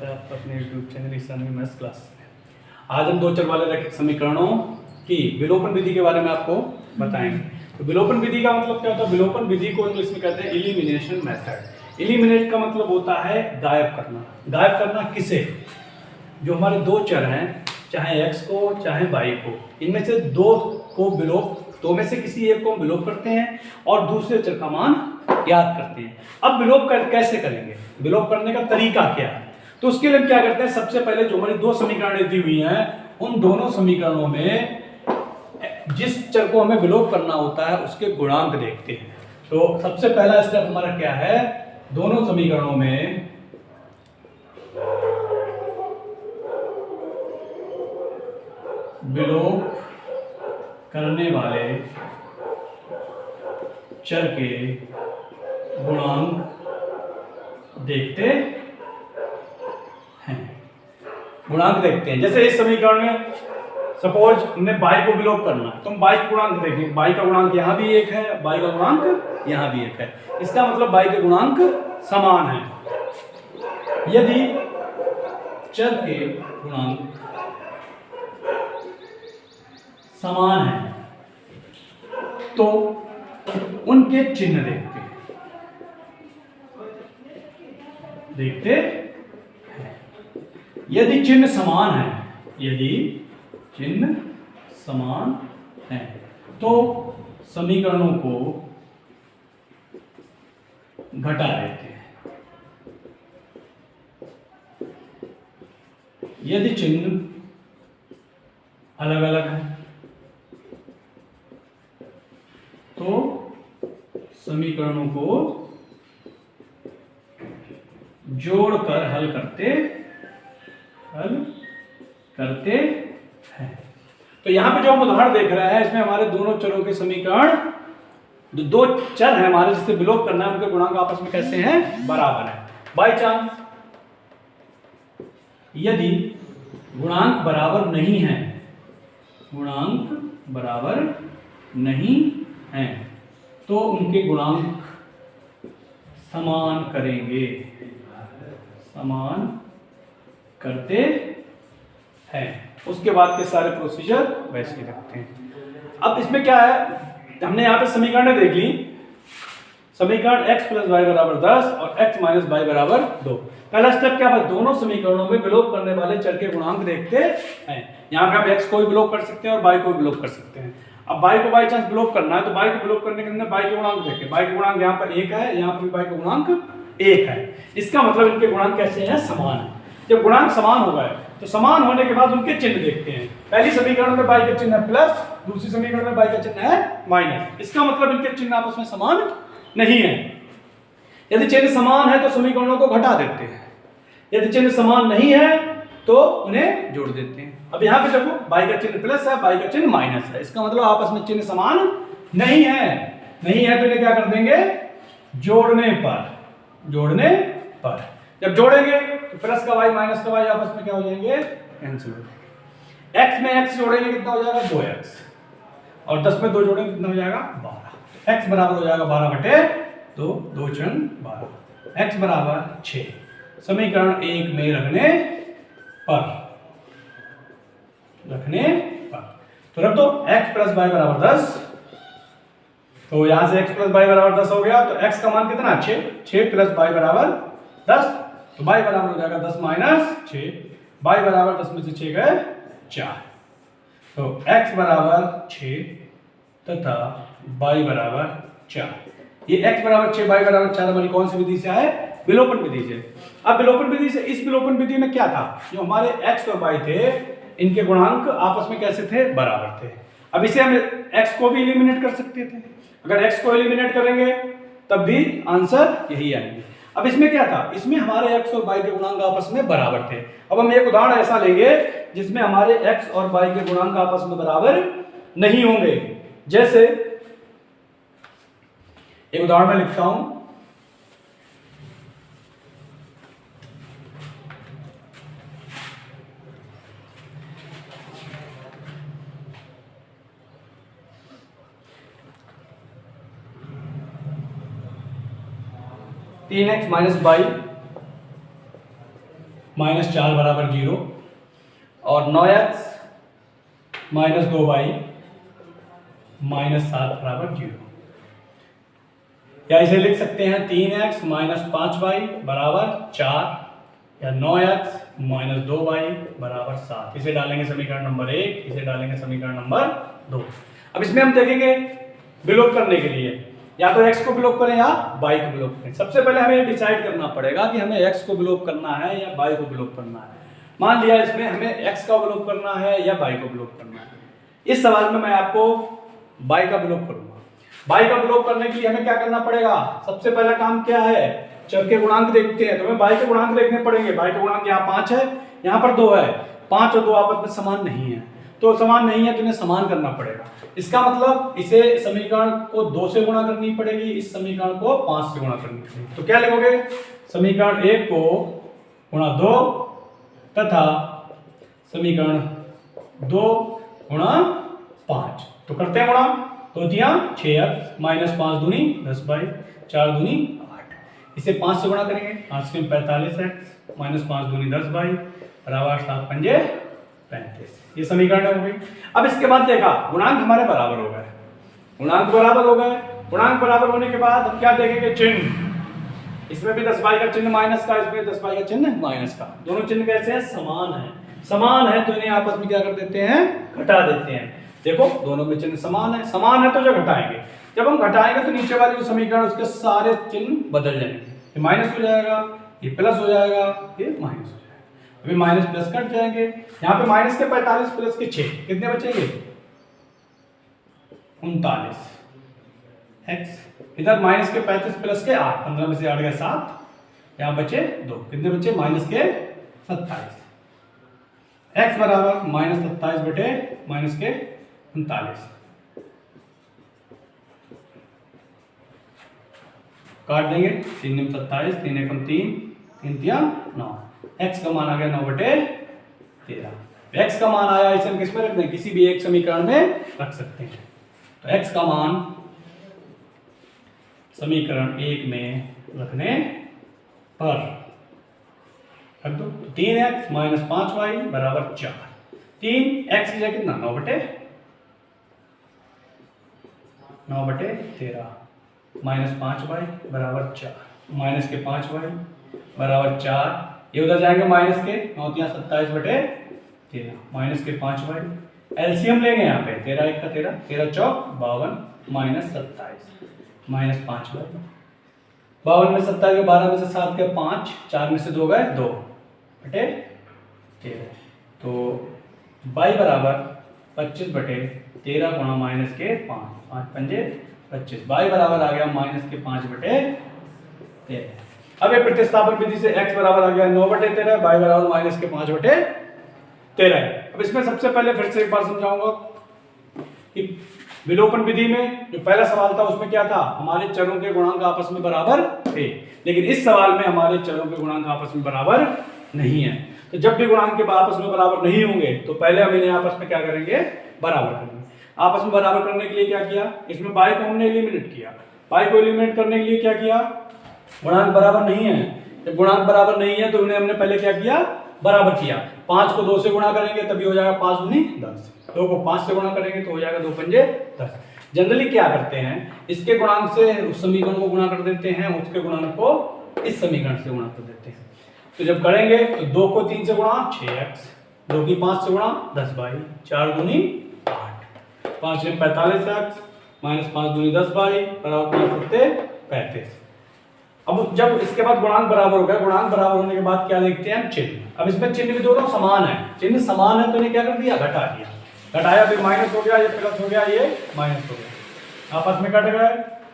है आपका अपने YouTube channel Ishani maths classes में। आज हम दो चर वाले रैखिक समीकरणों की विलोपन विधि के बारे में आपको बताएंगे। तो विलोपन विधि का मतलब क्या होता है? विलोपन विधि को इंग्लिश में कहते हैं एलिमिनेशन मेथड। एलिमिनेट का मतलब होता है गायब करना। गायब करना किसे? जो हमारे दो चर हैं, चाहे x को चाहे y को, इनमें से दो में से किसी एक को हम विलोप करते हैं और दूसरे चर का मान ज्ञात करते हैं। अब विलोप कैसे करेंगे? विलोप करने का तरीका क्या है? तो उसके लिए क्या करते हैं, सबसे पहले जो हमारी दो समीकरण दी हुई हैं उन दोनों समीकरणों में जिस चर को हमें विलोप करना होता है उसके गुणांक देखते हैं। तो सबसे पहला स्टेप हमारा क्या है? दोनों समीकरणों में विलोप करने वाले चर के गुणांक देखते हैं। गुणांक देखते हैं। जैसे इस समीकरण में सपोज हमने y को विलोप करना है तो हम y का गुणांक देखें। y का गुणांक यहाँ भी एक है, y का गुणांक यहाँ भी एक है। इसका मतलब y के गुणांक समान है। यदि चर के गुणांक समान है तो उनके चिन्ह देखते हैं। यदि चिन्ह समान है, तो समीकरणों को घटा देते हैं। यदि चिन्ह अलग अलग है तो समीकरणों को जोड़कर हल करते हैं। तो यहां पे जो हम उदाहरण देख रहे हैं इसमें हमारे दोनों चरों के समीकरण, जो दो चर हैं हमारे जिसे विलोप करना है, उनके गुणांक आपस में कैसे हैं? बराबर है। बाय चांस यदि गुणांक बराबर नहीं है तो उनके गुणांक समान करते हैं। उसके बाद के सारे प्रोसीजर वैसे ही रखते हैं। अब इसमें क्या है, हमने यहाँ पे समीकरण देख ली। समीकरण x + y = 10 और x - y = 2। पहला स्टेप क्या है? दोनों समीकरणों में विलोप करने वाले चर के गुणांक देखते हैं। यहाँ पे हम x को भी विलोप कर सकते हैं और y को भी विलोप कर सकते हैं। अब y को बाई चांस विलोप करना है तो y को विलोप करने के लिए y के गुणांक देखें। y के गुणांक यहाँ पर 1 है, यहाँ पर भी y का गुणांक 1 है। इसका मतलब इनके गुणांक कैसे हैं? समान है। जब गुणांक समान हो गए तो समान होने के बाद उनके चिन्ह देखते हैं। पहली समीकरण में y का चिन्ह है प्लस, दूसरी समीकरण में y का चिन्ह है माइनस। इसका मतलब इनके चिन्ह आपस में समान नहीं है। यदि चिन्ह समान है तो समीकरणों को घटा देते हैं, यदि चिन्ह समान नहीं है तो उन्हें जोड़ देते हैं। अब यहाँ पे देखो y का चिन्ह प्लस है, y का चिन्ह माइनस है। इसका मतलब आपस में चिन्ह समान नहीं है तो इन्हें क्या कर देंगे? जोड़ने पर जब जोड़ेंगे तो प्लस का y माइनस का y आपस में क्या हो जाएंगे? कैंसिल हो जाएंगे। x में x जोड़ेंगे कितना हो जाएगा? 2x, और 10 में 2 जोड़ेंगे कितना हो जाएगा? 12। x बराबर हो जाएगा 12/2, 2 × 12, x बराबर 6। समीकरण 1 में रखने पर तो रख दो x + y = 10। तो यहां से x + y = 10 हो गया तो x का मान कितना? 6 + y = 10, तो y बराबर हो जाएगा 10 - 6। y बराबर 10 में से 6 गए 4, तो x बराबर 6 तथा y बराबर 4। ये x बराबर 6 y बराबर 4 हमारी कौन सी विधि से है? विलोपन विधि से। अब विलोपन विधि से, इस विलोपन विधि में क्या था? जो हमारे x और y थे इनके गुणांक आपस में कैसे थे? बराबर थे। अब इसे हम x को भी एलिमिनेट कर सकते थे। अगर x को एलिमिनेट करेंगे तब भी आंसर यही आएंगे। अब इसमें क्या था? इसमें हमारे x और y के गुणांक आपस में बराबर थे। अब हम एक उदाहरण ऐसा लेंगे जिसमें हमारे x और y के गुणांक आपस में बराबर नहीं होंगे। जैसे एक उदाहरण मैं लिखता हूं। 3x - y -4 बराबर 0 और 9x -2y -7 बराबर 0। या इसे लिख सकते हैं 3x -5y बराबर 4 या 9x -2y बराबर 7। इसे डालेंगे समीकरण नंबर 1, इसे डालेंगे समीकरण नंबर 2। अब इसमें हम देखेंगे विलोप करने के लिए या तो x को विलोप करें या y को विलोप करें। सबसे पहले हमें डिसाइड करना पड़ेगा कि हमें x को विलोप करना है या y को विलोप करना है। मान लिया इसमें हमें x का विलोप करना है या y को विलोप करना है। इस सवाल में मैं आपको y का विलोप करूंगा। y का विलोप करने के लिए हमें क्या करना पड़ेगा? सबसे पहला काम क्या है? चर के गुणांक देखते हैं, तो हमें y के गुणांक देखने पड़ेंगे। y के गुणांक यहाँ 5 है, यहाँ पर 2 है। 5 और 2 आपस में समान नहीं है, तो समान नहीं है तो इन्हें समान करना पड़ेगा। इसका मतलब इसे समीकरण को 2 से गुणा करनी पड़ेगी, इस समीकरण को 5 से गुणा करनी पड़ेगी। तो क्या लिखोगे? समीकरण 1 को गुणा 2 तथा समीकरण 2 गुणा 5। तो करते हैं गुणा। 2 तिया 6x -5 दूनी 10y 4 दूनी 8। इसे 5 से गुणा करेंगे। 5 से 45x -5 दूनी 10y बराबर 7 पंजे 35। ये समीकरण हो गई। अब इसके बाद देखा गुणांक हमारे बराबर हो गए, गुणांक बराबर हो गए। गुणांक बराबर होने के बाद हम क्या देखेंगे? चिन्ह। इसमें भी 10y का चिन्ह माइनस का, इसमें 10y का चिन्ह माइनस का। दोनों चिन्ह कैसे हैं? समान है। समान है तो इन्हें आपस में क्या कर देते हैं? घटा देते हैं। देखो दोनों में चिन्ह समान है, समान है तो जो घटाएंगे, जब हम घटाएंगे तो नीचे वाले जो समीकरण उसके सारे चिन्ह बदल जाएंगे। ये माइनस हो जाएगा, ये प्लस हो जाएगा, ये माइनस हो जाएगा। अभी माइनस प्लस कट जाएंगे। यहाँ पे माइनस के 45 प्लस के 6 कितने बचेंगे? 39 x। इधर माइनस के 35 प्लस के 8, 15 में से 8 गया 7, यहाँ बचे 2, कितने बचे? माइनस के 27। x बराबर -27 बटे माइनस के 39। काट देंगे। 3 × 27, 3 × 3, 3 तिया 9। x का मान आ गया 9 बटे 13। x का मान आया, इसे हम किस में रख दें? किसी भी एक समीकरण में रख सकते हैं। तो x का मान समीकरण 1 में रखने पर रख दो। 3x -5y बराबर 4। 3x की जगह कितना? 9 बटे 13 -5y बराबर 4, माइनस के 5y बराबर 4। ये उधर जाएंगे माइनस के 9 तिया 27 बटे 13 माइनस के 5y। एलसीएम लेंगे यहाँ पे 13 1 का 13, 13 चौक 52 -27 -5y। 52 में 27 के 12 में से 7 के 5, 4 में से 2 गए 2 बटे 13। तो y बराबर 25 बटे 13 गुणा माइनस के 5, 5 पंजे 25। y बराबर आ गया माइनस के 5 बटे 13। अब ये प्रतिस्थापन विधि से x बराबर आ गया 9 बटे 13, y बराबर माइनस के 5 बटे 13। अब इसमें सबसे पहले फिर से एक बार समझाऊंगा कि विलोपन विधि में जो पहला सवाल था उसमें क्या था? हमारे चरों के गुणांक आपस में बराबर थे, लेकिन इस सवाल में हमारे चरों के गुणांक आपस में बराबर नहीं है। तो जब भी गुणांक के आपस में बराबर नहीं होंगे तो पहले हम इन्हें आपस में क्या करेंगे? बराबर करेंगे। आपस में बराबर करने के लिए क्या किया? इसमें y को हमने एलिमिनेट किया। y को एलिमिनेट करने के लिए क्या किया? गुणांक बराबर नहीं है। जब गुणांक बराबर नहीं है तो उन्हें हमने पहले क्या किया? बराबर किया। 5 को 2 से गुणा करेंगे तभी हो जाएगा 5 दूनी 10। 2 को 5 से गुणा करेंगे तो हो जाएगा 2 पंजे 10। जनरली क्या करते हैं? इसके गुणांक से उस समीकरण को गुणा कर देते हैं, उसके गुणांक को इस समीकरण से गुणा कर देते हैं। तो जब करेंगे तो 2 को 3 से गुणा 6x, 2 की 5 से गुणा 10y, 4 दूनी 8, 5 में 45x -5 दूनी 10y बराबर 35। अब जब इसके बाद गुणांक बराबर हो गया, गुणांक बराबर होने के बाद क्या देखते हैं? चिन्ह। अब इसमें चिन्ह भी दोनों समान है। चिन्ह समान है तो इन्हें क्या कर दिया? घटा दिया। घटाया, फिर माइनस हो गया, ये प्लस हो गया, ये माइनस हो गया, आपस में कट गए।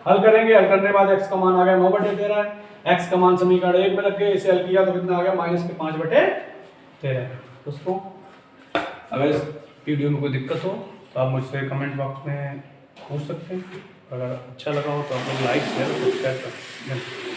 हल करेंगे, हल करने के बाद x का मान आ गया 9 बटे 13। x का मान समीकरण 1 में रख के इसे हल किया तो कितना आ गया? माइनस के 5 बटे 13। दोस्तों अगर इस वीडियो में कोई दिक्कत हो तो आप मुझसे कमेंट बॉक्स में पूछ सकते हैं। अगर अच्छा लगा हो तो आप लोग लाइक शेयर सब्सक्राइब कर सकते हैं।